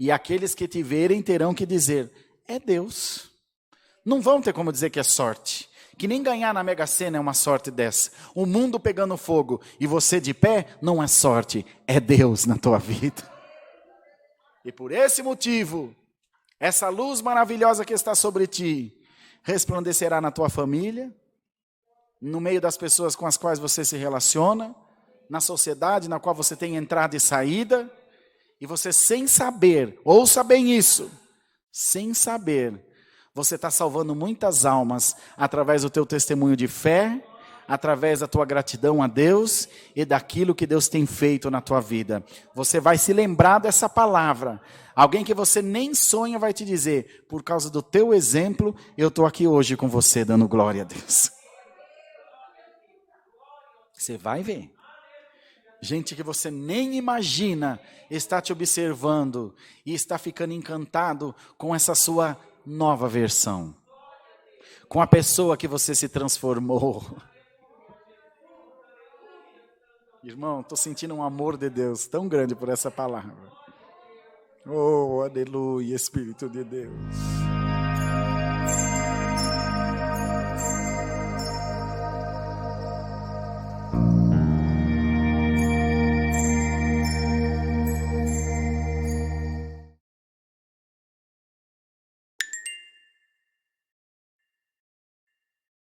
E aqueles que te verem terão que dizer, é Deus. Não vão ter como dizer que é sorte. Que nem ganhar na Mega Sena é uma sorte dessa. O mundo pegando fogo e você de pé, não é sorte, é Deus na tua vida. E por esse motivo, essa luz maravilhosa que está sobre ti, resplandecerá na tua família, no meio das pessoas com as quais você se relaciona, na sociedade na qual você tem entrada e saída, e você sem saber, ouça bem isso, sem saber, você está salvando muitas almas através do teu testemunho de fé, através da tua gratidão a Deus e daquilo que Deus tem feito na tua vida. Você vai se lembrar dessa palavra. Alguém que você nem sonha vai te dizer, por causa do teu exemplo, eu estou aqui hoje com você dando glória a Deus. Você vai ver. Gente que você nem imagina está te observando e está ficando encantado com essa sua nova versão. Com a pessoa que você se transformou. Irmão, estou sentindo um amor de Deus tão grande por essa palavra. Oh, aleluia, Espírito de Deus.